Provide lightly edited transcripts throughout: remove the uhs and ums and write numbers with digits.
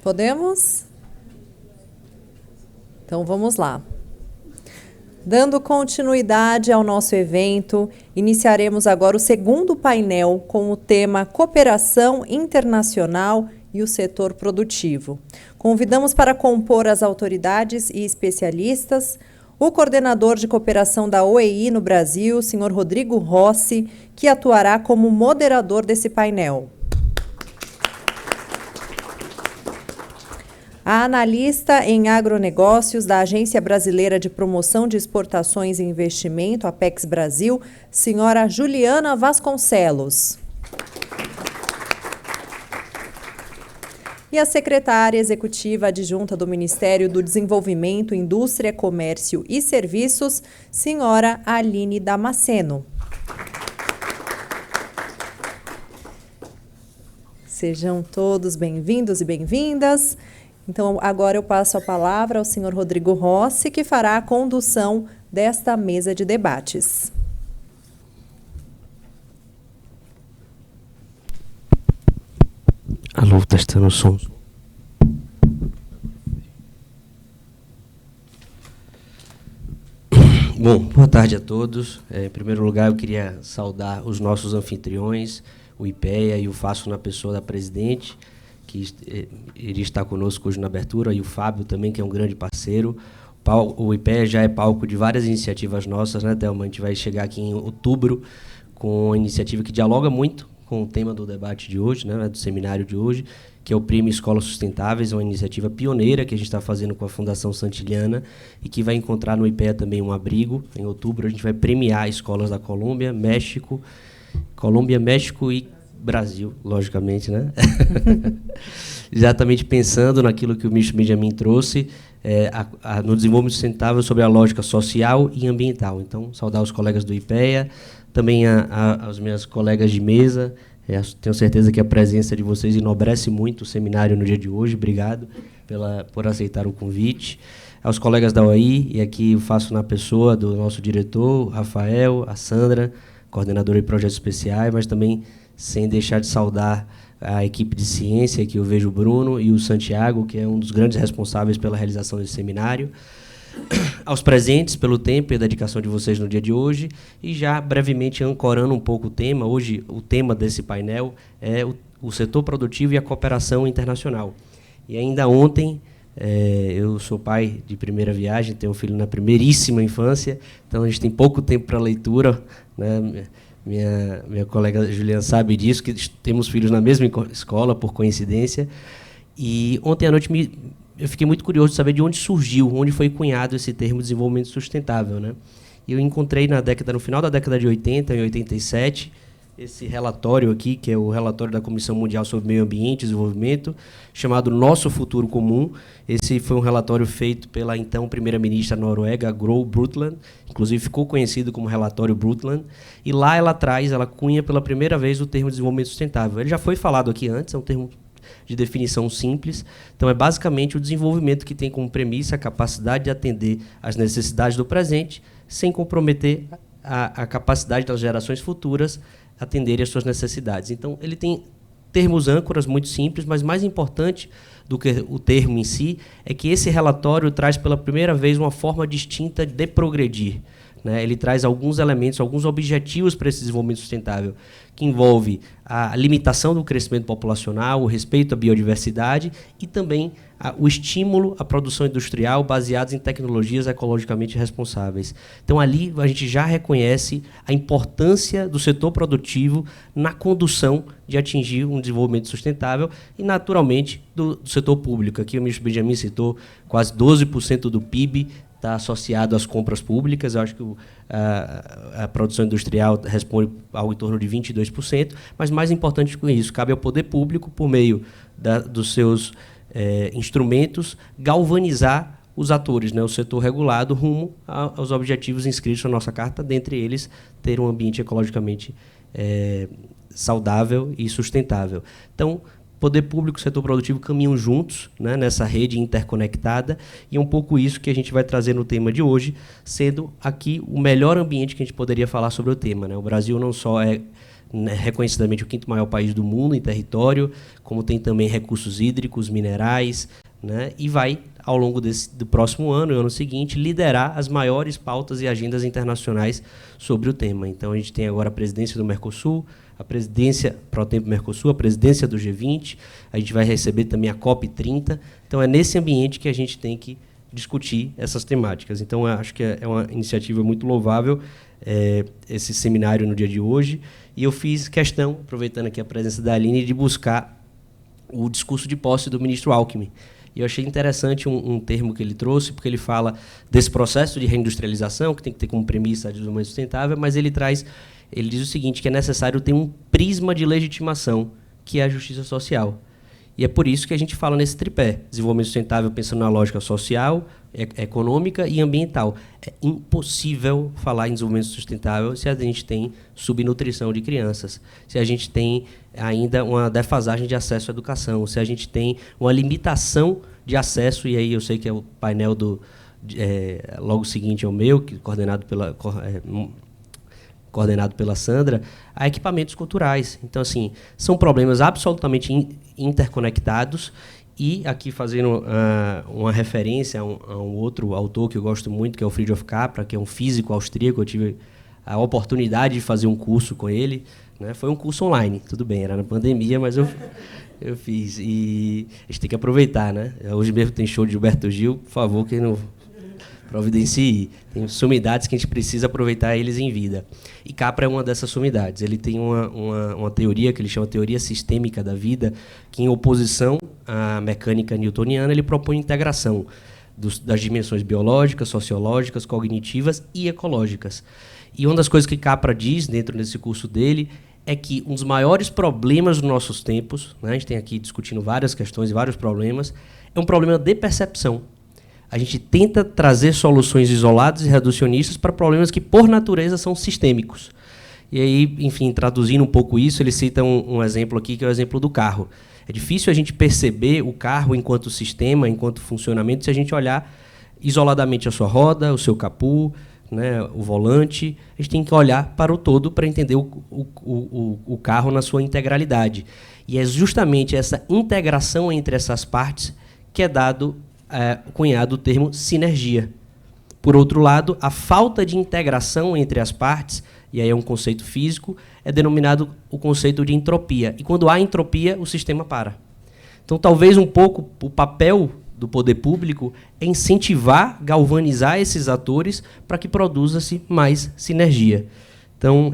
Podemos? Então vamos lá. Dando continuidade ao nosso evento, iniciaremos agora o segundo painel com o tema Cooperação Internacional e o Setor Produtivo. Convidamos para compor as autoridades e especialistas o coordenador de cooperação da OEI no Brasil, senhor Rodrigo Rossi, que atuará como moderador desse painel. A analista em agronegócios da Agência Brasileira de Promoção de Exportações e Investimento, Apex Brasil, senhora Juliana Vasconcelos. E a secretária executiva adjunta do Ministério do Desenvolvimento, Indústria, Comércio e Serviços, senhora Aline Damasceno. Sejam todos bem-vindos e bem-vindas. Então, agora eu passo a palavra ao senhor Rodrigo Rossi, que fará a condução desta mesa de debates. Alô, testando o som. Bom, boa tarde a todos. Em primeiro lugar, eu queria saudar os nossos anfitriões, o IPEA e o Faço na pessoa da presidente, que iria estar conosco hoje na abertura, e o Fábio também, que é um grande parceiro. O IPEA já é palco de várias iniciativas nossas, né, Thelma? A gente vai chegar aqui em outubro com uma iniciativa que dialoga muito com o tema do debate de hoje, né, do seminário de hoje, que é o Prêmio Escolas Sustentáveis, uma iniciativa pioneira que a gente está fazendo com a Fundação Santiliana e que vai encontrar no IPEA também um abrigo. Em outubro a gente vai premiar escolas da Colômbia, México e Brasil, logicamente, né? Exatamente pensando naquilo que o ministro Benjamin trouxe, no desenvolvimento sustentável sobre a lógica social e ambiental. Então, saudar os colegas do IPEA, também as minhas colegas de mesa. Tenho certeza que a presença de vocês enobrece muito o seminário no dia de hoje. Obrigado por aceitar o convite. Aos colegas da OAI, e aqui eu faço na pessoa do nosso diretor, Rafael, a Sandra, coordenadora de projetos especiais, mas também sem deixar de saudar a equipe de ciência, que eu vejo o Bruno e o Santiago, que é um dos grandes responsáveis pela realização desse seminário. Aos presentes, pelo tempo e a dedicação de vocês no dia de hoje, e já brevemente ancorando um pouco o tema. Hoje, o tema desse painel é o setor produtivo e a cooperação internacional. E ainda ontem, eu sou pai de primeira viagem, tenho um filho na primeiríssima infância, então a gente tem pouco tempo para leitura, né? Minha colega Juliana sabe disso, que temos filhos na mesma escola, por coincidência. E ontem à noite eu fiquei muito curioso de saber de onde surgiu, onde foi cunhado esse termo desenvolvimento sustentável, né? E eu encontrei no final da década de 80, em 87, esse relatório aqui, que é o relatório da Comissão Mundial sobre Meio Ambiente e Desenvolvimento, chamado Nosso Futuro Comum. Esse foi um relatório feito pela então primeira-ministra noruega, Gro Brundtland, inclusive ficou conhecido como relatório Brundtland, e lá ela cunha pela primeira vez o termo desenvolvimento sustentável. Ele já foi falado aqui antes, é um termo de definição simples, então é basicamente o desenvolvimento que tem como premissa a capacidade de atender às necessidades do presente, sem comprometer a capacidade das gerações futuras atenderem às suas necessidades. Então, ele tem termos âncoras muito simples, mas mais importante do que o termo em si é que esse relatório traz pela primeira vez uma forma distinta de progredir, né? Ele traz alguns elementos, alguns objetivos para esse desenvolvimento sustentável, que envolve a limitação do crescimento populacional, o respeito à biodiversidade e também o estímulo à produção industrial baseados em tecnologias ecologicamente responsáveis. Então, ali a gente já reconhece a importância do setor produtivo na condução de atingir um desenvolvimento sustentável e, naturalmente, do setor público. Aqui o ministro Benjamin citou quase 12% do PIB está associado às compras públicas. Eu acho que a produção industrial responde algo em torno de 22%, mas mais importante que isso, cabe ao poder público, por meio dos seus instrumentos, galvanizar os atores, né, o setor regulado, rumo aos objetivos inscritos na nossa Carta, dentre eles, ter um ambiente ecologicamente saudável e sustentável. Então, poder público e setor produtivo caminham juntos, né, nessa rede interconectada, e é um pouco isso que a gente vai trazer no tema de hoje, sendo aqui o melhor ambiente que a gente poderia falar sobre o tema, né? O Brasil não só é, né, reconhecidamente o 5º maior país do mundo em território, como tem também recursos hídricos, minerais, né, e vai, ao longo do próximo ano e ano seguinte, liderar as maiores pautas e agendas internacionais sobre o tema. Então, a gente tem agora a presidência do Mercosul, a presidência pro tempo Mercosul, a presidência do G20, a gente vai receber também a COP30. Então, é nesse ambiente que a gente tem que discutir essas temáticas. Então, eu acho que é uma iniciativa muito louvável, esse seminário no dia de hoje, e eu fiz questão, aproveitando aqui a presença da Aline, de buscar o discurso de posse do ministro Alckmin. E eu achei interessante um termo que ele trouxe, porque ele fala desse processo de reindustrialização, que tem que ter como premissa a desenvolvimento sustentável, mas ele diz o seguinte, que é necessário ter um prisma de legitimação, que é a justiça social. E é por isso que a gente fala nesse tripé, desenvolvimento sustentável pensando na lógica social, econômica e ambiental. É impossível falar em desenvolvimento sustentável se a gente tem subnutrição de crianças, se a gente tem ainda uma defasagem de acesso à educação, se a gente tem uma limitação de acesso, e aí eu sei que é o painel logo seguinte ao meu, que coordenado pela Sandra, a equipamentos culturais. Então, assim, são problemas absolutamente interconectados, e aqui fazendo uma referência a um outro autor que eu gosto muito, que é o Fritjof Capra, que é um físico austríaco. Eu tive a oportunidade de fazer um curso com ele, né? Foi um curso online, tudo bem, era na pandemia, mas eu fiz. E a gente tem que aproveitar, né? Hoje mesmo tem show de Gilberto Gil, por favor, que não providencie. Tem sumidades que a gente precisa aproveitar eles em vida. E Capra é uma dessas sumidades. Ele tem uma teoria que ele chama teoria sistêmica da vida, que, em oposição à mecânica newtoniana, ele propõe integração das dimensões biológicas, sociológicas, cognitivas e ecológicas. E uma das coisas que Capra diz dentro desse curso dele é que um dos maiores problemas dos nossos tempos, né, a gente tem aqui discutindo várias questões e vários problemas, é um problema de percepção. A gente tenta trazer soluções isoladas e reducionistas para problemas que, por natureza, são sistêmicos. E aí, enfim, traduzindo um pouco isso, ele cita um exemplo aqui, que é o exemplo do carro. É difícil a gente perceber o carro enquanto sistema, enquanto funcionamento, se a gente olhar isoladamente a sua roda, o seu capô, né, o volante. A gente tem que olhar para o todo para entender o carro na sua integralidade. E é justamente essa integração entre essas partes que é cunhado o termo sinergia. Por outro lado, a falta de integração entre as partes, e aí é um conceito físico, é denominado o conceito de entropia. E quando há entropia, o sistema para. Então, talvez um pouco o papel do poder público é incentivar, galvanizar esses atores para que produza-se mais sinergia. Então,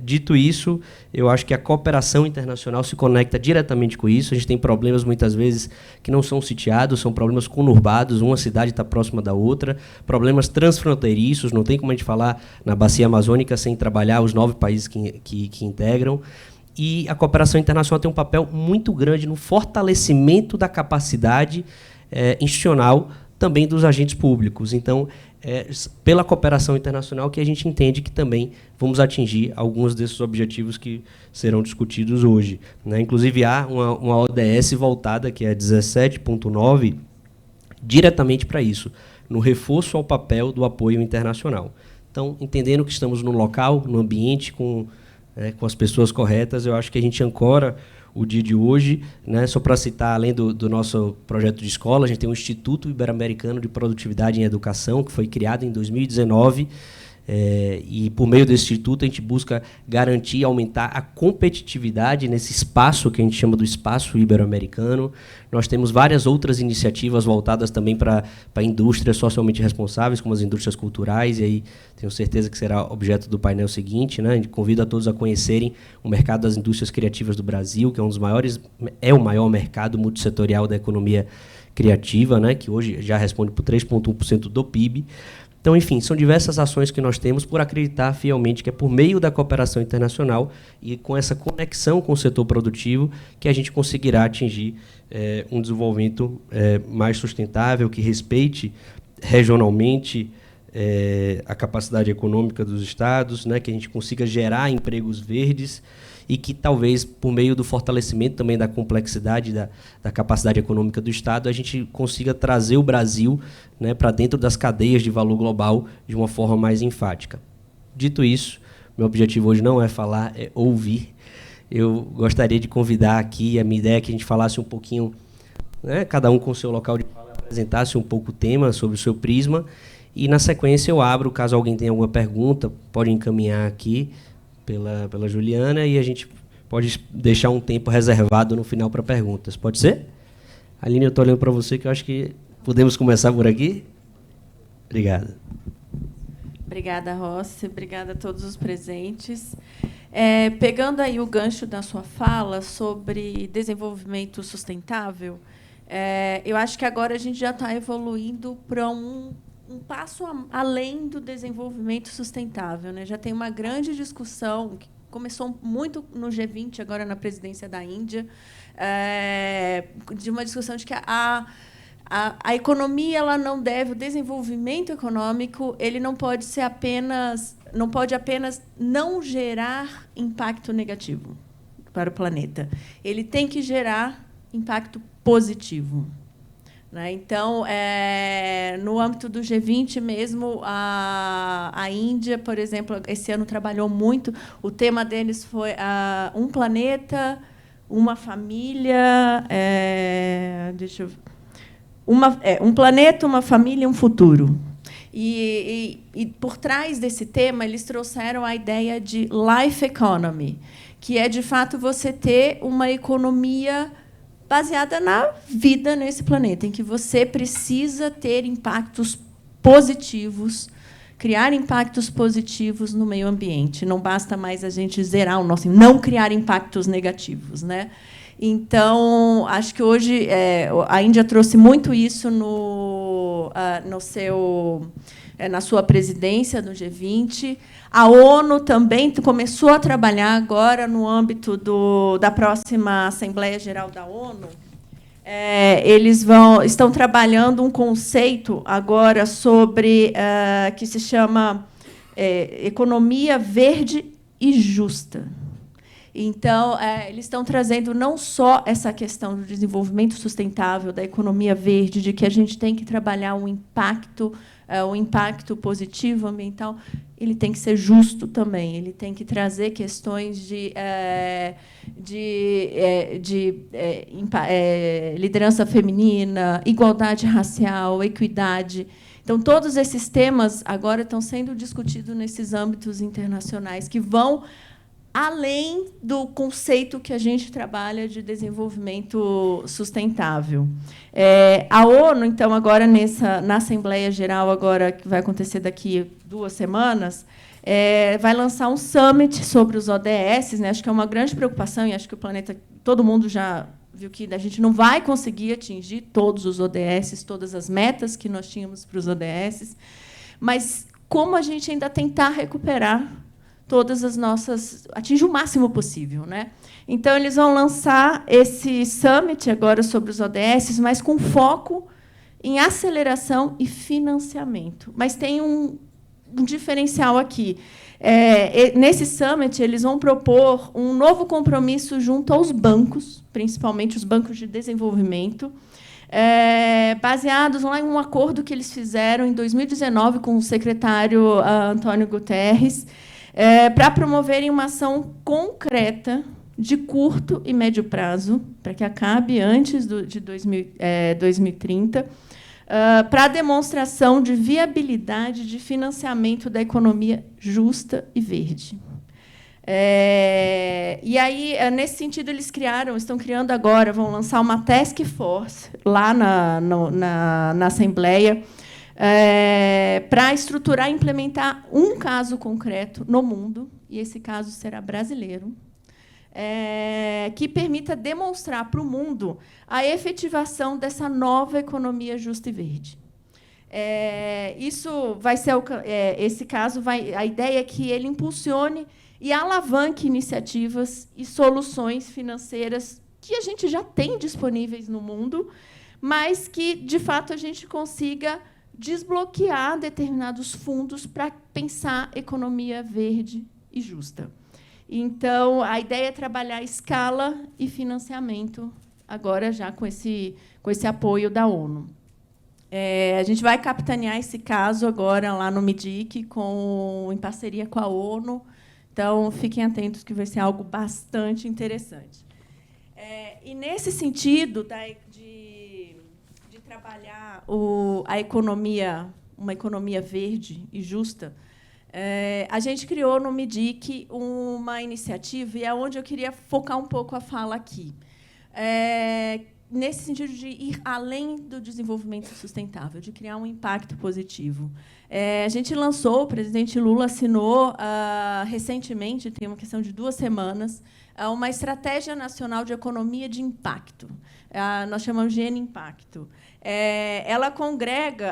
dito isso, eu acho que a cooperação internacional se conecta diretamente com isso. A gente tem problemas, muitas vezes, que não são sitiados, são problemas conurbados, uma cidade está próxima da outra, problemas transfronteiriços, não tem como a gente falar na Bacia Amazônica sem trabalhar os 9 países que integram. E a cooperação internacional tem um papel muito grande no fortalecimento da capacidade institucional também dos agentes públicos. Então, pela cooperação internacional que a gente entende que também vamos atingir alguns desses objetivos que serão discutidos hoje, né? Inclusive, há uma ODS voltada, que é a 17.9, diretamente para isso, no reforço ao papel do apoio internacional. Então, entendendo que estamos no local, no ambiente, com as pessoas corretas, eu acho que a gente ancora o dia de hoje, né? Só para citar, além do nosso projeto de escola, a gente tem o Instituto Ibero-Americano de Produtividade em Educação, que foi criado em 2019, e por meio desse instituto a gente busca garantir e aumentar a competitividade nesse espaço que a gente chama do espaço ibero-americano. Nós temos várias outras iniciativas voltadas também para indústrias socialmente responsáveis, como as indústrias culturais, e aí tenho certeza que será objeto do painel seguinte, né? Convido a todos a conhecerem o mercado das indústrias criativas do Brasil, que é um dos maiores, é o maior mercado multissetorial da economia criativa, né? Que hoje já responde por 3,1% do PIB. Então, enfim, são diversas ações que nós temos por acreditar fielmente que é por meio da cooperação internacional e com essa conexão com o setor produtivo que a gente conseguirá atingir um desenvolvimento mais sustentável, que respeite regionalmente a capacidade econômica dos estados, né, que a gente consiga gerar empregos verdes e que talvez, por meio do fortalecimento também da complexidade da capacidade econômica do Estado, a gente consiga trazer o Brasil, né, para dentro das cadeias de valor global de uma forma mais enfática. Dito isso, meu objetivo hoje não é falar, é ouvir. Eu gostaria de convidar aqui, a minha ideia é que a gente falasse um pouquinho, né, cada um com o seu local de fala, apresentasse um pouco o tema sobre o seu prisma, e, na sequência, eu abro, caso alguém tenha alguma pergunta, pode encaminhar aqui pela Juliana, e a gente pode deixar um tempo reservado no final para perguntas. Pode ser? Aline, eu estou olhando para você, que eu acho que podemos começar por aqui. Obrigado. Obrigada, Rossi. Obrigada a todos os presentes. Pegando aí o gancho da sua fala sobre desenvolvimento sustentável, eu acho que agora a gente já está evoluindo para um passo além do desenvolvimento sustentável, né? Já tem uma grande discussão que começou muito no G20, agora na presidência da Índia, de uma discussão de que a economia ela não deve, o desenvolvimento econômico ele não pode ser apenas não gerar impacto negativo para o planeta. Ele tem que gerar impacto positivo. Né? Então, no âmbito do G20 mesmo, a Índia, por exemplo, esse ano trabalhou muito. O tema deles foi um planeta, uma família, um planeta, uma família e um futuro. E por trás desse tema, eles trouxeram a ideia de life economy, que é, de fato, você ter uma economia baseada na vida nesse planeta, em que você precisa ter impactos positivos, criar impactos positivos no meio ambiente. Não basta mais a gente zerar o nosso, não criar impactos negativos, né? Então, acho que hoje a Índia trouxe muito isso na sua presidência no G20. A ONU também começou a trabalhar agora no âmbito da próxima Assembleia Geral da ONU. Eles estão trabalhando um conceito agora sobre que se chama economia verde e justa. Então, eles estão trazendo não só essa questão do desenvolvimento sustentável, da economia verde, de que a gente tem que trabalhar o impacto positivo ambiental, ele tem que ser justo também, ele tem que trazer questões de liderança feminina, igualdade racial, equidade. Então, todos esses temas agora estão sendo discutidos nesses âmbitos internacionais que vão além do conceito que a gente trabalha de desenvolvimento sustentável. A ONU, então, agora na Assembleia Geral, agora que vai acontecer daqui 2 semanas, vai lançar um summit sobre os ODS, né? Acho que é uma grande preocupação, e acho que o planeta, todo mundo já viu que a gente não vai conseguir atingir todos os ODS, todas as metas que nós tínhamos para os ODS, mas como a gente ainda tentar recuperar todas as nossas, atingir o máximo possível, né? Então, eles vão lançar esse summit agora sobre os ODS, mas com foco em aceleração e financiamento. Mas tem um diferencial aqui. Nesse summit, eles vão propor um novo compromisso junto aos bancos, principalmente os bancos de desenvolvimento, baseados lá em um acordo que eles fizeram em 2019 com o secretário Antônio Guterres, para promoverem uma ação concreta de curto e médio prazo, para que acabe antes de 2030, para a demonstração de viabilidade de financiamento da economia justa e verde. E aí, nesse sentido, eles estão criando agora, vão lançar uma task force lá na Assembleia, para estruturar e implementar um caso concreto no mundo, e esse caso será brasileiro, que permita demonstrar para o mundo a efetivação dessa nova economia justa e verde. Isso vai ser esse caso a ideia é que ele impulsione e alavanque iniciativas e soluções financeiras que a gente já tem disponíveis no mundo, mas que, de fato, a gente consiga desbloquear determinados fundos para pensar economia verde e justa. Então, a ideia é trabalhar escala e financiamento, agora já com esse apoio da ONU. A gente vai capitanear esse caso agora lá no MIDIC, em parceria com a ONU. Então, fiquem atentos, que vai ser algo bastante interessante. E, nesse sentido de trabalhar a economia, uma economia verde e justa, a gente criou no MIDIC uma iniciativa, e é onde eu queria focar um pouco a fala aqui. Nesse sentido de ir além do desenvolvimento sustentável, de criar um impacto positivo. A gente lançou, o presidente Lula assinou recentemente, tem uma questão de 2 semanas, uma estratégia nacional de economia de impacto. Nós chamamos de N-Impacto.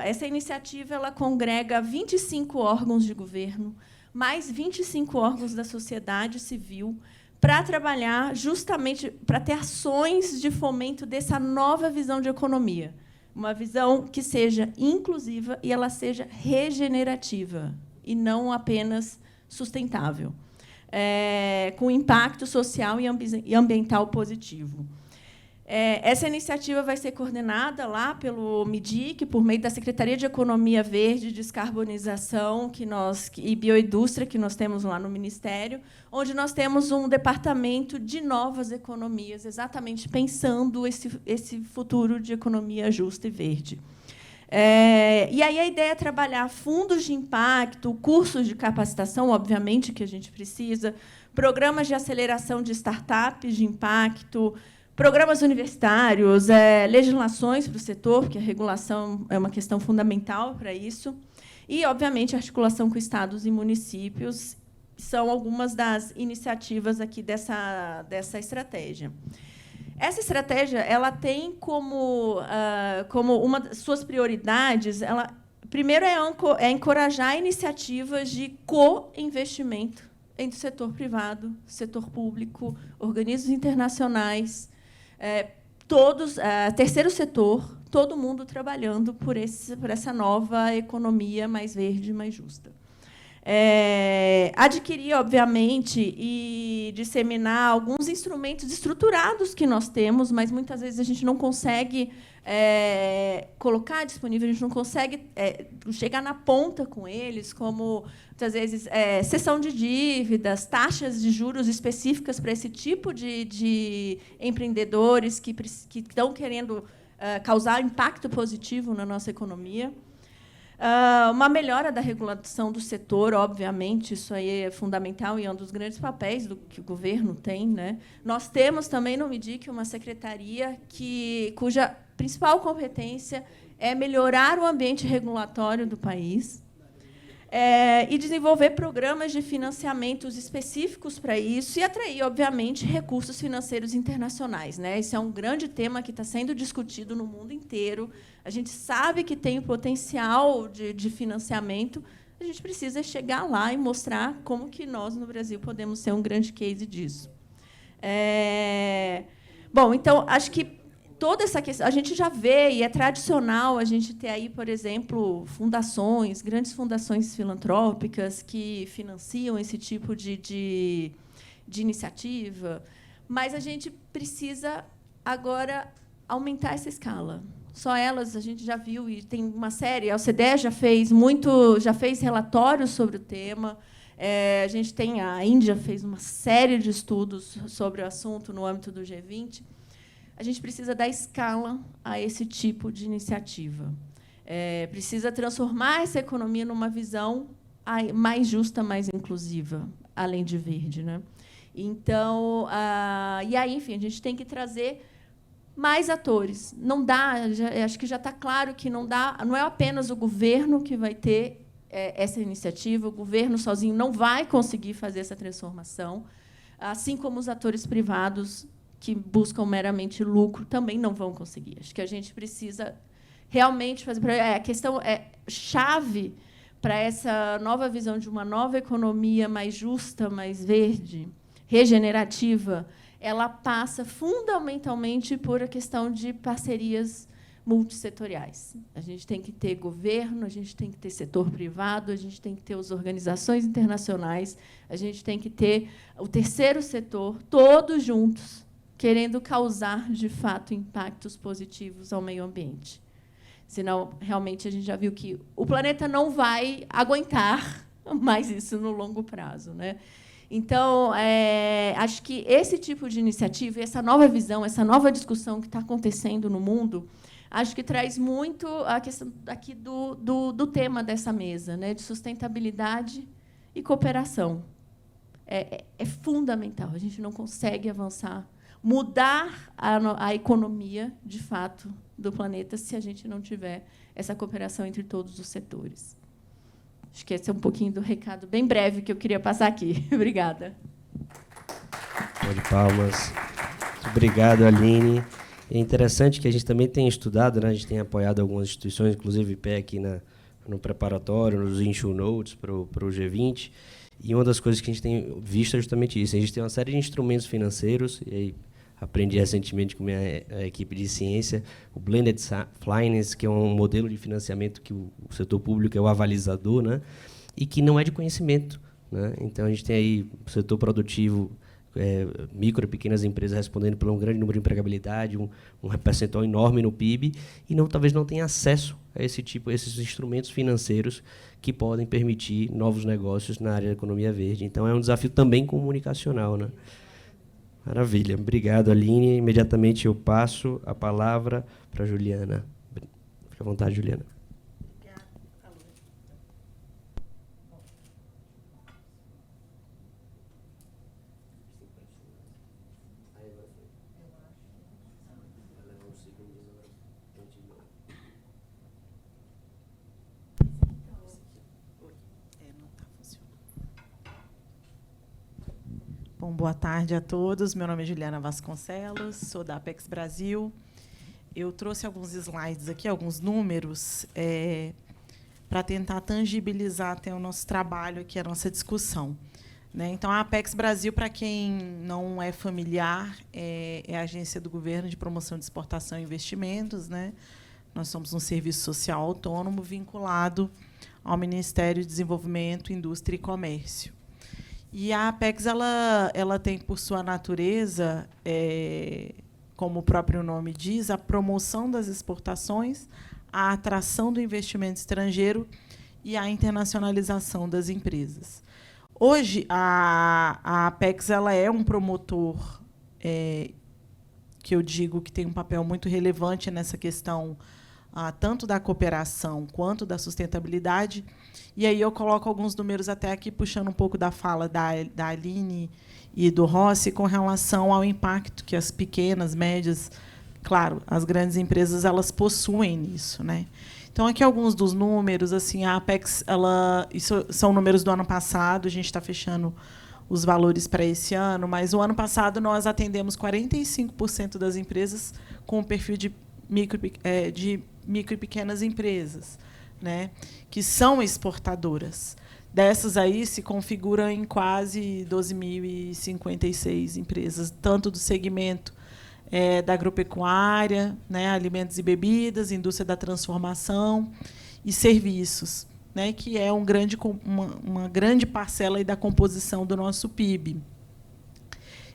Essa iniciativa ela congrega 25 órgãos de governo, mais 25 órgãos da sociedade civil, para trabalhar justamente para ter ações de fomento dessa nova visão de economia, uma visão que seja inclusiva e ela seja regenerativa e não apenas sustentável, com impacto social e ambiental positivo. Essa iniciativa vai ser coordenada lá pelo MIDIC, por meio da Secretaria de Economia Verde e Descarbonização e Bioindústria, que nós temos lá no Ministério, onde nós temos um departamento de novas economias, exatamente pensando esse futuro de economia justa e verde. E aí a ideia é trabalhar fundos de impacto, cursos de capacitação, obviamente, que a gente precisa, programas de aceleração de startups de impacto, programas universitários, legislações para o setor, porque a regulação é uma questão fundamental para isso, e, obviamente, a articulação com estados e municípios são algumas das iniciativas aqui dessa estratégia. Essa estratégia ela tem como uma das suas prioridades, primeiro é encorajar iniciativas de co-investimento entre o setor privado, setor público, organismos internacionais, terceiro setor, todo mundo trabalhando por essa nova economia mais verde e mais justa. Adquirir, obviamente, e disseminar alguns instrumentos estruturados que nós temos, mas muitas vezes a gente não consegue colocar disponível, a gente não consegue chegar na ponta com eles, como, muitas vezes, cessão de dívidas, taxas de juros específicas para esse tipo de empreendedores que estão querendo causar impacto positivo na nossa economia. Uma melhora da regulação do setor, obviamente, isso aí é fundamental e é um dos grandes papéis que o governo tem, né? Nós temos também no MIDIC uma secretaria cuja principal competência é melhorar o ambiente regulatório do país e desenvolver programas de financiamentos específicos para isso e atrair, obviamente, recursos financeiros internacionais, né? Esse é um grande tema que está sendo discutido no mundo inteiro. A gente sabe que tem o potencial de financiamento, a gente precisa chegar lá e mostrar como que nós, no Brasil, podemos ser um grande case disso. Bom, então, acho que toda essa questão, a gente já vê, e é tradicional a gente ter aí, por exemplo, fundações, grandes fundações filantrópicas que financiam esse tipo de iniciativa, mas a gente precisa, agora, aumentar essa escala. Só elas a gente já viu, e tem uma série, a OCDE já fez relatórios sobre o tema, a Índia fez uma série de estudos sobre o assunto no âmbito do G20. A gente precisa dar escala a esse tipo de iniciativa. Precisa transformar essa economia numa visão mais justa, mais inclusiva, além de verde, né? Então, e aí, enfim, a gente tem que trazer mais atores. Não dá, acho que já está claro que não é apenas o governo que vai ter essa iniciativa, o governo sozinho não vai conseguir fazer essa transformação, assim como os atores privados que buscam meramente lucro também não vão conseguir. Acho que a gente precisa realmente fazer. A questão chave para essa nova visão de uma nova economia mais justa, mais verde, regenerativa, ela passa fundamentalmente por a questão de parcerias multissetoriais. A gente tem que ter governo, a gente tem que ter setor privado, a gente tem que ter as organizações internacionais, a gente tem que ter o terceiro setor, todos juntos, querendo causar, de fato, impactos positivos ao meio ambiente. Senão, realmente, a gente já viu que o planeta não vai aguentar mais isso no longo prazo, né? Então, acho que esse tipo de iniciativa, essa nova visão, essa nova discussão que está acontecendo no mundo, acho que traz muito a questão aqui do tema dessa mesa, né, de sustentabilidade e cooperação. É fundamental. A gente não consegue avançar, mudar a economia, de fato, do planeta se a gente não tiver essa cooperação entre todos os setores. Acho que esse é um pouquinho do recado bem breve que eu queria passar aqui. Obrigada. De palmas. Muito obrigado, Aline. É interessante que a gente também tem estudado, né? A gente tem apoiado algumas instituições, inclusive o IPE aqui no preparatório, nos issue notes para o G20. E uma das coisas que a gente tem visto é justamente isso. A gente tem uma série de instrumentos financeiros, e aí aprendi recentemente com a minha equipe de ciência, o Blended Finance, que é um modelo de financiamento que o setor público é o avalizador, né? E que não é de conhecimento, né? Então, a gente tem aí o setor produtivo, micro e pequenas empresas respondendo por um grande número de empregabilidade, um percentual enorme no PIB, e talvez não tenha acesso a esses instrumentos financeiros que podem permitir novos negócios na área da economia verde. Então, é um desafio também comunicacional, né? Maravilha. Obrigado, Aline. Imediatamente eu passo a palavra para a Juliana. Fique à vontade, Juliana. Bom, boa tarde a todos. Meu nome é Juliana Vasconcelos, sou da Apex Brasil. Eu trouxe alguns slides aqui, alguns números, para tentar tangibilizar até o nosso trabalho aqui, a nossa discussão, né? Então, a Apex Brasil, para quem não é familiar, é a agência do governo de promoção de exportação e investimentos, né? Nós somos um serviço social autônomo vinculado ao Ministério de Desenvolvimento, Indústria e Comércio. E a Apex ela tem, por sua natureza, como o próprio nome diz, a promoção das exportações, a atração do investimento estrangeiro e a internacionalização das empresas. Hoje, a Apex ela é um promotor que eu digo que tem um papel muito relevante nessa questão, tanto da cooperação quanto da sustentabilidade. E aí eu coloco alguns números até aqui, puxando um pouco da fala da Aline e do Rossi, com relação ao impacto que as pequenas, médias, claro, as grandes empresas, elas possuem nisso, né? Então, aqui alguns dos números. Assim, a Apex, isso são números do ano passado, a gente está fechando os valores para esse ano, mas o ano passado nós atendemos 45% das empresas com o perfil de micro e pequenas empresas, né, que são exportadoras. Dessas aí se configuram em quase 12.056 empresas, tanto do segmento da agropecuária, né, alimentos e bebidas, indústria da transformação e serviços, né, que é uma grande parcela aí da composição do nosso PIB.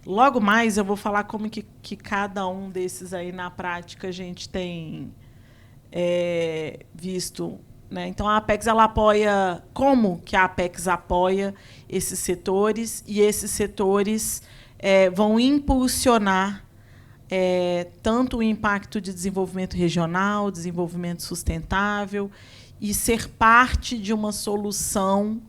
Logo mais eu vou falar como que cada um desses aí na prática a gente tem visto, né? Então, a Apex ela apoia. Como que a Apex apoia esses setores? E esses setores vão impulsionar tanto o impacto de desenvolvimento regional, desenvolvimento sustentável, e ser parte de uma solução,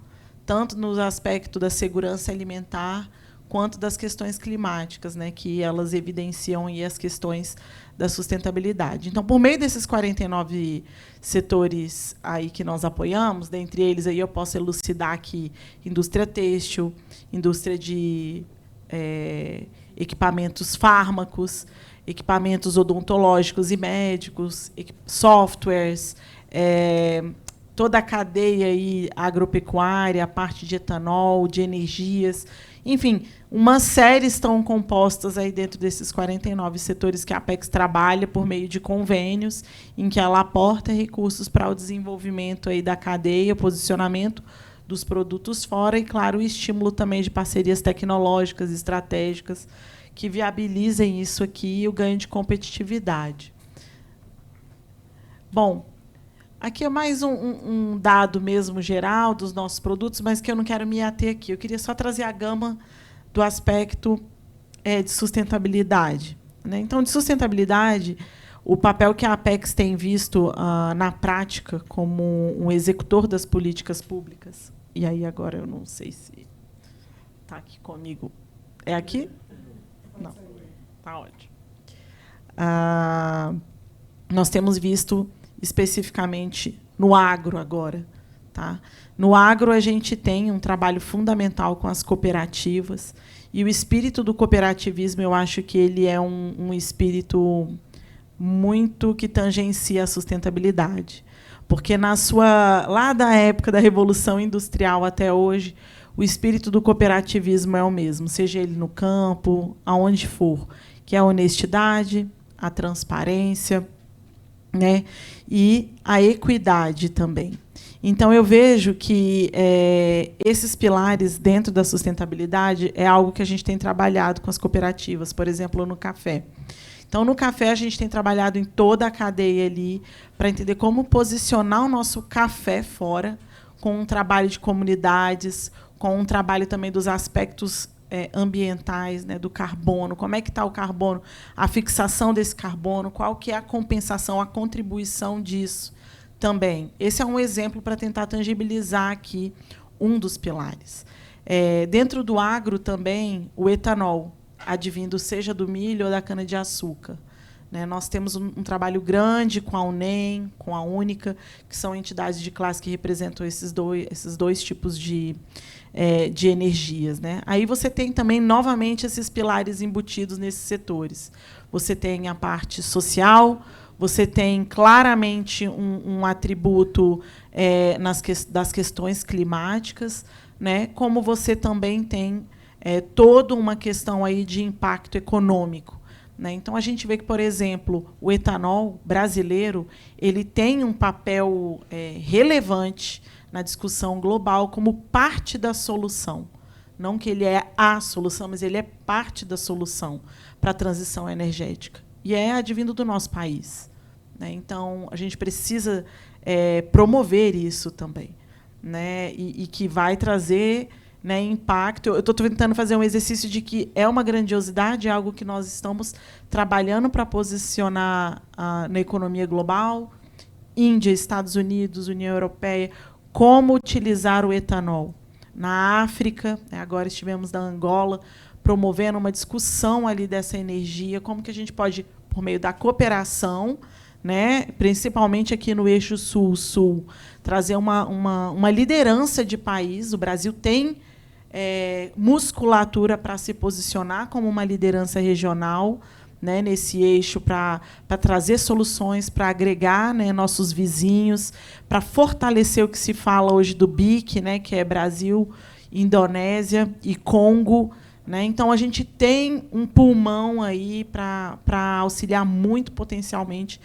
tanto no aspecto da segurança alimentar, quanto das questões climáticas, né, que elas evidenciam e as questões da sustentabilidade. Então, por meio desses 49 setores aí que nós apoiamos, dentre eles aí eu posso elucidar aqui indústria têxtil, indústria de equipamentos fármacos, equipamentos odontológicos e médicos, softwares, toda a cadeia aí agropecuária, a parte de etanol, de energias. Enfim, uma série estão compostas aí dentro desses 49 setores que a Apex trabalha por meio de convênios, em que ela aporta recursos para o desenvolvimento aí da cadeia, o posicionamento dos produtos fora e, claro, o estímulo também de parcerias tecnológicas, estratégicas, que viabilizem isso aqui e o ganho de competitividade. Bom, aqui é mais um dado mesmo geral dos nossos produtos, mas que eu não quero me ater aqui. Eu queria só trazer a gama do aspecto de sustentabilidade, né? Então, de sustentabilidade, o papel que a Apex tem visto na prática como um executor das políticas públicas. E aí agora eu não sei se está aqui comigo. É aqui? Não. Está ótimo. Nós temos visto especificamente no agro agora. Tá? No agro, a gente tem um trabalho fundamental com as cooperativas. E o espírito do cooperativismo, eu acho que ele é um espírito muito que tangencia a sustentabilidade. Porque lá da época da Revolução Industrial até hoje, o espírito do cooperativismo é o mesmo, seja ele no campo, aonde for, que é a honestidade, a transparência, né, e a equidade também. Então, eu vejo que esses pilares dentro da sustentabilidade é algo que a gente tem trabalhado com as cooperativas, por exemplo, no café. Então, no café, a gente tem trabalhado em toda a cadeia ali para entender como posicionar o nosso café fora, com um trabalho de comunidades, com um trabalho também dos aspectos ambientais, né, do carbono, como é que está o carbono, a fixação desse carbono, qual que é a compensação, a contribuição disso também. Esse é um exemplo para tentar tangibilizar aqui um dos pilares. Dentro do agro também, o etanol, advindo seja do milho ou da cana-de-açúcar. Né? Nós temos um trabalho grande com a UNEM, com a Única, que são entidades de classe que representam esses dois tipos de energias. Né? Aí você tem também, novamente, esses pilares embutidos nesses setores. Você tem a parte social, você tem claramente um atributo das questões climáticas, né? Como você também tem toda uma questão aí de impacto econômico. Né? Então, a gente vê que, por exemplo, o etanol brasileiro ele tem um papel relevante na discussão global como parte da solução. Não que ele é a solução, mas ele é parte da solução para a transição energética. E é advindo do nosso país. Né? Então, a gente precisa promover isso também. Né? E que vai trazer, né, impacto. Eu estou tentando fazer um exercício de que é uma grandiosidade, é algo que nós estamos trabalhando para posicionar na economia global, Índia, Estados Unidos, União Europeia, como utilizar o etanol. Na África, agora estivemos na Angola, promovendo uma discussão ali dessa energia, como que a gente pode, por meio da cooperação, né, principalmente aqui no eixo sul-sul, trazer uma liderança de país. O Brasil tem musculatura para se posicionar como uma liderança regional, né, nesse eixo, para trazer soluções, para agregar, né, nossos vizinhos, para fortalecer o que se fala hoje do BIC, né, que é Brasil, Indonésia e Congo. Né? Então, a gente tem um pulmão aí para auxiliar muito potencialmente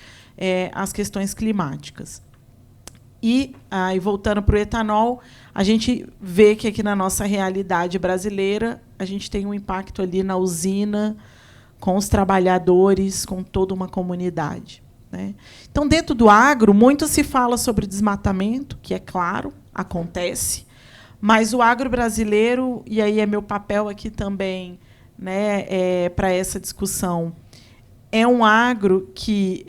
as questões climáticas. E, voltando para o etanol, a gente vê que aqui na nossa realidade brasileira a gente tem um impacto ali na usina, com os trabalhadores, com toda uma comunidade. Né? Então, dentro do agro, muito se fala sobre desmatamento, que, é claro, acontece, mas o agro brasileiro, e aí é meu papel aqui também, né, para essa discussão, é um agro que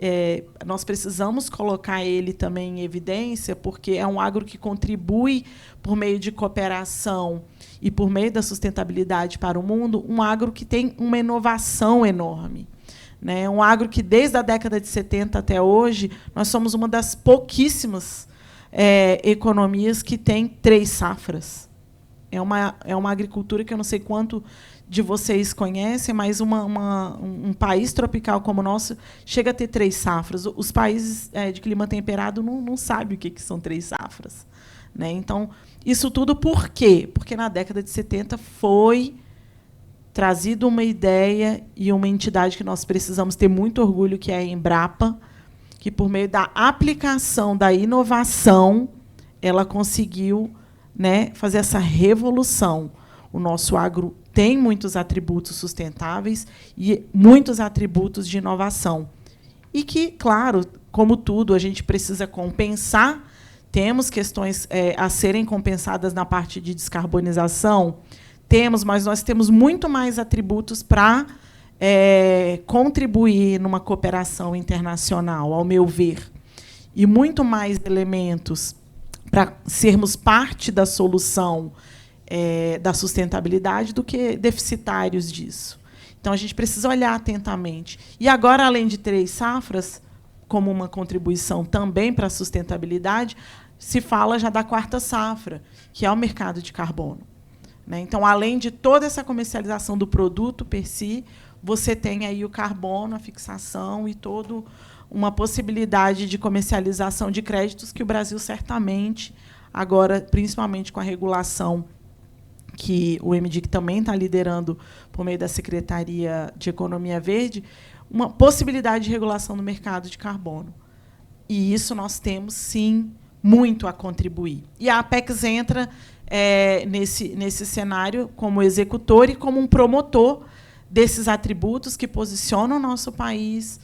nós precisamos colocar ele também em evidência, porque é um agro que contribui, por meio de cooperação e por meio da sustentabilidade para o mundo, um agro que tem uma inovação enorme. Né? Um agro que, desde a década de 70 até hoje, nós somos uma das pouquíssimas economias que tem 3 safras. É uma agricultura que eu não sei quanto de vocês conhecem, mas um país tropical como o nosso chega a ter 3 safras. Os países de clima temperado não sabem o que são 3 safras. né? Então, isso tudo por quê? Porque na década de 70 foi trazido uma ideia e uma entidade que nós precisamos ter muito orgulho, que é a Embrapa, que, por meio da aplicação da inovação, ela conseguiu, né, fazer essa revolução. O nosso agro tem muitos atributos sustentáveis e muitos atributos de inovação. E que, claro, como tudo, a gente precisa compensar. Temos questões a serem compensadas na parte de descarbonização, mas nós temos muito mais atributos para contribuir numa cooperação internacional, ao meu ver, e muito mais elementos para sermos parte da solução da sustentabilidade do que deficitários disso. Então, a gente precisa olhar atentamente. E agora, além de 3 safras, como uma contribuição também para a sustentabilidade, se fala já da 4ª safra, que é o mercado de carbono, né? Então, além de toda essa comercialização do produto per si, você tem aí o carbono, a fixação e toda uma possibilidade de comercialização de créditos que o Brasil certamente, agora, principalmente com a regulação que o MDIC também está liderando por meio da Secretaria de Economia Verde, uma possibilidade de regulação do mercado de carbono. E isso nós temos, sim, muito a contribuir. E a Apex entra nesse cenário como executor e como um promotor desses atributos que posicionam o nosso país,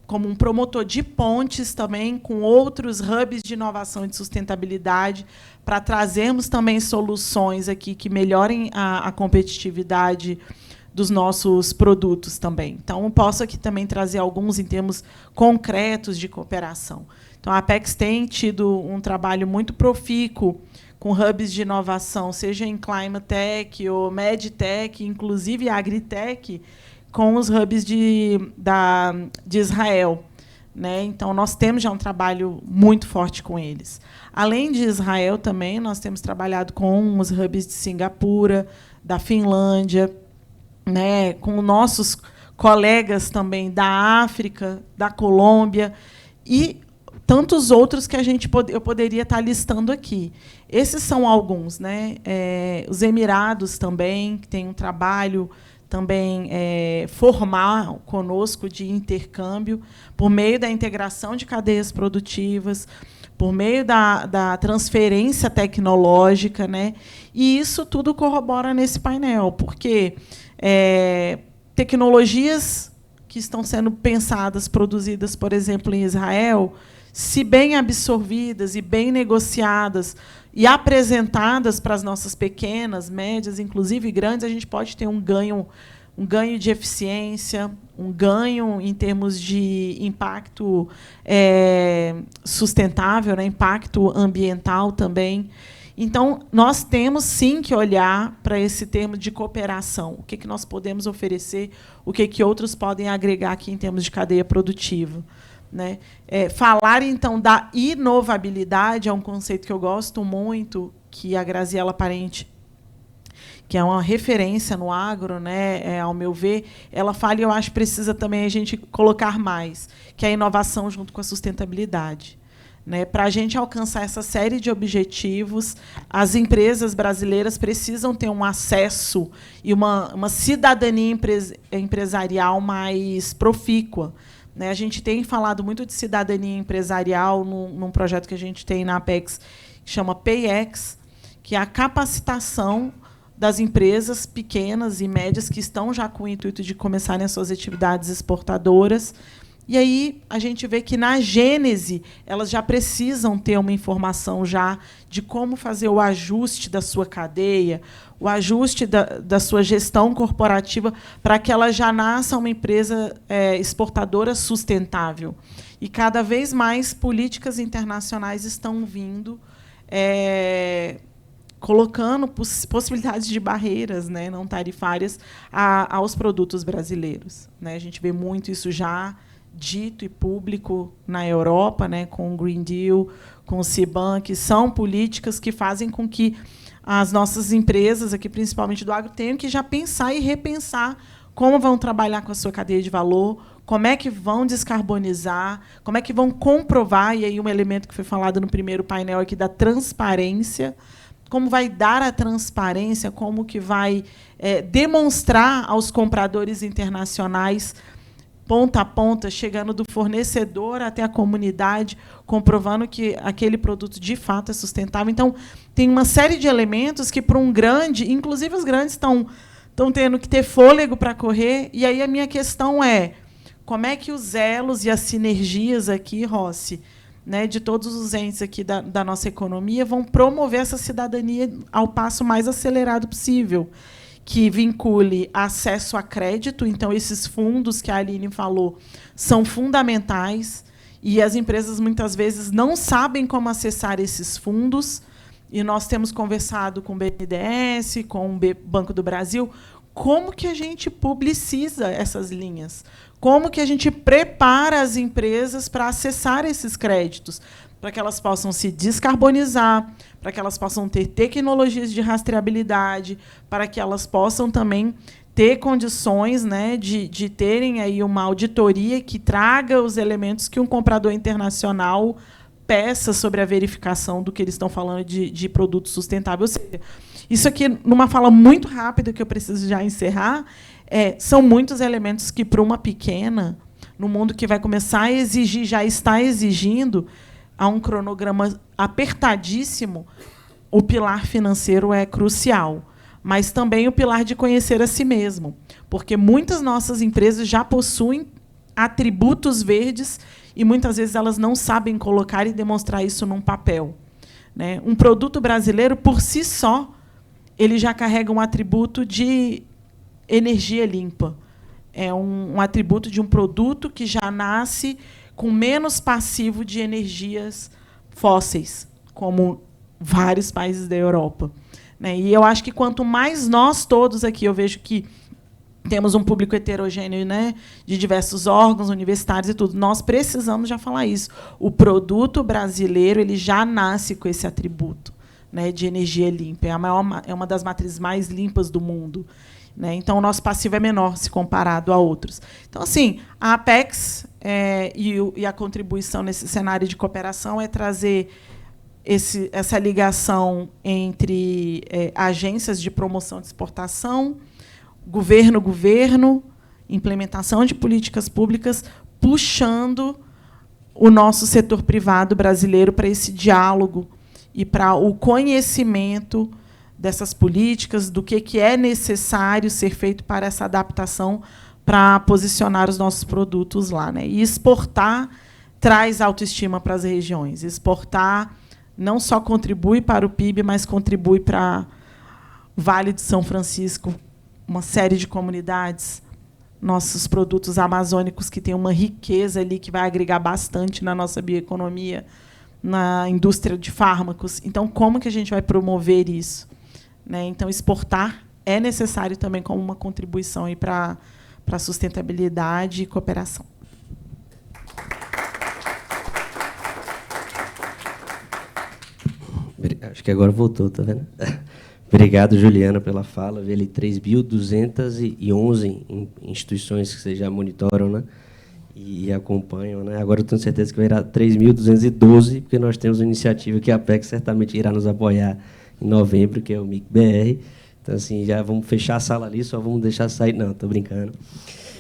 como um promotor de pontes também com outros hubs de inovação e de sustentabilidade, para trazermos também soluções aqui que melhorem a competitividade dos nossos produtos também. Então, eu posso aqui também trazer alguns em termos concretos de cooperação. Então, a Apex tem tido um trabalho muito profícuo com hubs de inovação, seja em Climate Tech ou MedTech, inclusive Agritech, com os hubs de Israel, né? Então, nós temos já um trabalho muito forte com eles. Além de Israel, também, nós temos trabalhado com os hubs de Singapura, da Finlândia, né? Com nossos colegas também da África, da Colômbia, e tantos outros que eu poderia estar listando aqui. Esses são alguns, né? Os Emirados também, que tem um trabalho também formal conosco de intercâmbio, por meio da integração de cadeias produtivas, por meio da transferência tecnológica, né? E isso tudo corrobora nesse painel, porque tecnologias que estão sendo pensadas, produzidas, por exemplo, em Israel, se bem absorvidas e bem negociadas e apresentadas para as nossas pequenas, médias, inclusive grandes, a gente pode ter um ganho de eficiência, um ganho em termos de impacto sustentável, né, impacto ambiental também. Então, nós temos, sim, que olhar para esse termo de cooperação. O que nós podemos oferecer, o que outros podem agregar aqui em termos de cadeia produtiva, né? Falar, então, da inovabilidade é um conceito que eu gosto muito, que a Graziela Parente, que é uma referência no agro, né, ao meu ver, ela fala, e eu acho que precisa também a gente colocar mais, que é a inovação junto com a sustentabilidade. Né? Para a gente alcançar essa série de objetivos, as empresas brasileiras precisam ter um acesso e uma cidadania empresarial mais profícua. Né? A gente tem falado muito de cidadania empresarial num projeto que a gente tem na Apex, que chama PayEx, que é a capacitação das empresas pequenas e médias que estão já com o intuito de começarem as suas atividades exportadoras. E aí a gente vê que, na gênese, elas já precisam ter uma informação já de como fazer o ajuste da sua cadeia, o ajuste da sua gestão corporativa, para que ela já nasça uma empresa exportadora sustentável. E, cada vez mais, políticas internacionais estão vindo, colocando possibilidades de barreiras, né, não tarifárias aos produtos brasileiros. Né? A gente vê muito isso já dito e público na Europa, né, com o Green Deal, com o CBAM, que são políticas que fazem com que as nossas empresas, aqui principalmente do agro, tenham que já pensar e repensar como vão trabalhar com a sua cadeia de valor, como é que vão descarbonizar, como é que vão comprovar, e aí um elemento que foi falado no primeiro painel aqui da transparência, como vai dar a transparência, como que vai demonstrar aos compradores internacionais, ponta a ponta, chegando do fornecedor até a comunidade, comprovando que aquele produto, de fato, é sustentável. Então, tem uma série de elementos que, para um grande, inclusive os grandes estão tendo que ter fôlego para correr, e aí a minha questão é, como é que os elos e as sinergias aqui, Rossi, né, de todos os entes aqui da nossa economia, vão promover essa cidadania ao passo mais acelerado possível, que vincule acesso a crédito. Então, esses fundos que a Aline falou são fundamentais, e as empresas, muitas vezes, não sabem como acessar esses fundos, e nós temos conversado com o BNDES, com o Banco do Brasil, como que a gente publiciza essas linhas, como que a gente prepara as empresas para acessar esses créditos, para que elas possam se descarbonizar, para que elas possam ter tecnologias de rastreabilidade, para que elas possam também ter condições, né, de terem aí uma auditoria que traga os elementos que um comprador internacional peça sobre a verificação do que eles estão falando de produto sustentável. Ou seja, isso aqui, numa fala muito rápida, que eu preciso já encerrar, são muitos elementos que, para uma pequena, no mundo que vai começar a exigir, já está exigindo, há um cronograma apertadíssimo, o pilar financeiro é crucial, mas também o pilar de conhecer a si mesmo, porque muitas nossas empresas já possuem atributos verdes e, muitas vezes, elas não sabem colocar e demonstrar isso num papel, né? Um produto brasileiro, por si só, ele já carrega um atributo de energia limpa. É um atributo de um produto que já nasce com menos passivo de energias fósseis, como vários países da Europa, né? E eu acho que, quanto mais nós todos aqui, eu vejo que temos um público heterogêneo, né, de diversos órgãos, universitários e tudo, nós precisamos já falar isso. O produto brasileiro, ele já nasce com esse atributo, né, de energia limpa. É uma das matrizes mais limpas do mundo, né? Então, o nosso passivo é menor se comparado a outros. Então, assim, a Apex e a contribuição nesse cenário de cooperação é trazer essa ligação entre agências de promoção de exportação, governo, implementação de políticas públicas, puxando o nosso setor privado brasileiro para esse diálogo e para o conhecimento dessas políticas, do que é necessário ser feito para essa adaptação, para posicionar os nossos produtos lá, né? E exportar traz autoestima para as regiões. Exportar não só contribui para o PIB, mas contribui para Vale de São Francisco, uma série de comunidades, nossos produtos amazônicos, que têm uma riqueza ali que vai agregar bastante na nossa bioeconomia, na indústria de fármacos. Então, como que a gente vai promover isso, né? Então, exportar é necessário também como uma contribuição para a sustentabilidade e cooperação. Acho que agora voltou, tá vendo? Obrigado, Juliana, pela fala. Vi ali 3.211 instituições que vocês já monitoram, né, e acompanham, né? Agora eu tenho certeza que vai virar 3.212, porque nós temos uma iniciativa que a Apex certamente irá nos apoiar em novembro, que é o MIC-BR. Então, assim, já vamos fechar a sala ali, só vamos deixar sair. Não, estou brincando.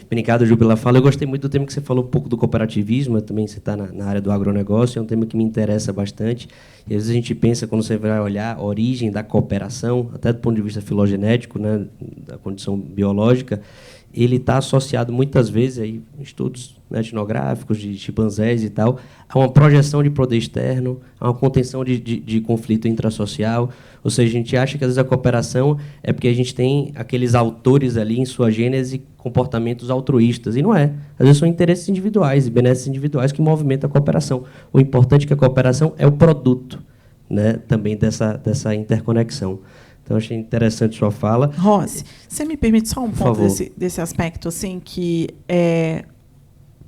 Obrigado, Ju, pela fala. Eu gostei muito do tema que você falou, um pouco do cooperativismo. Também você está na área do agronegócio, é um tema que me interessa bastante. E, às vezes, a gente pensa, quando você vai olhar a origem da cooperação, até do ponto de vista filogenético, né, da condição biológica, ele está associado, muitas vezes, aí, em estudos, né, etnográficos, de chimpanzés e tal, a uma projeção de poder externo, a uma contenção de conflito intrasocial. Ou seja, a gente acha que, às vezes, a cooperação é porque a gente tem aqueles autores ali, em sua gênese, comportamentos altruístas. E não é. Às vezes, são interesses individuais e benesses individuais que movimentam a cooperação. O importante é que a cooperação é o produto, né, também dessa interconexão. Então, achei interessante sua fala. Rossi, você me permite só um ponto desse aspecto, assim, que,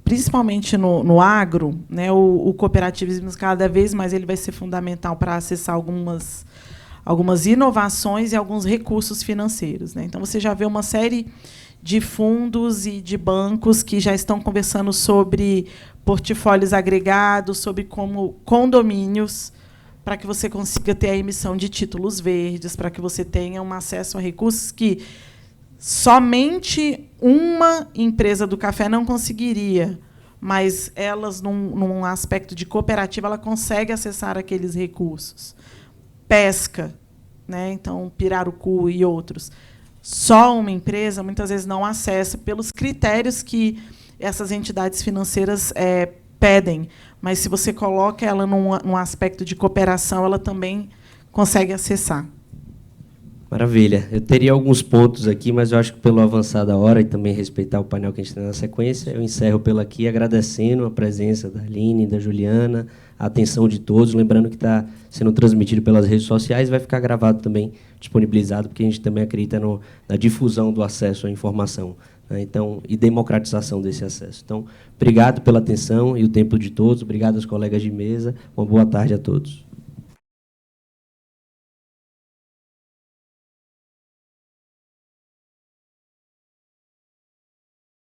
principalmente no agro, né, o cooperativismo, cada vez mais, ele vai ser fundamental para acessar algumas inovações e alguns recursos financeiros, né? Então, você já vê uma série de fundos e de bancos que já estão conversando sobre portfólios agregados, sobre como condomínios, para que você consiga ter a emissão de títulos verdes, para que você tenha um acesso a recursos que somente uma empresa do café não conseguiria, mas elas, num aspecto de cooperativa, ela consegue acessar aqueles recursos. Pesca, né? Então, pirarucu e outros. Só uma empresa, muitas vezes, não acessa pelos critérios que essas entidades financeiras pedem. Mas, se você coloca ela num aspecto de cooperação, ela também consegue acessar. Maravilha. Eu teria alguns pontos aqui, mas eu acho que pelo avançar da hora e também respeitar o painel que a gente tem na sequência, eu encerro pelo aqui agradecendo a presença da Aline, da Juliana, a atenção de todos, lembrando que está sendo transmitido pelas redes sociais, vai ficar gravado também, disponibilizado, porque a gente também acredita na difusão do acesso à informação, né? Então, e democratização desse acesso. Então, obrigado pela atenção e o tempo de todos, obrigado aos colegas de mesa, uma boa tarde a todos.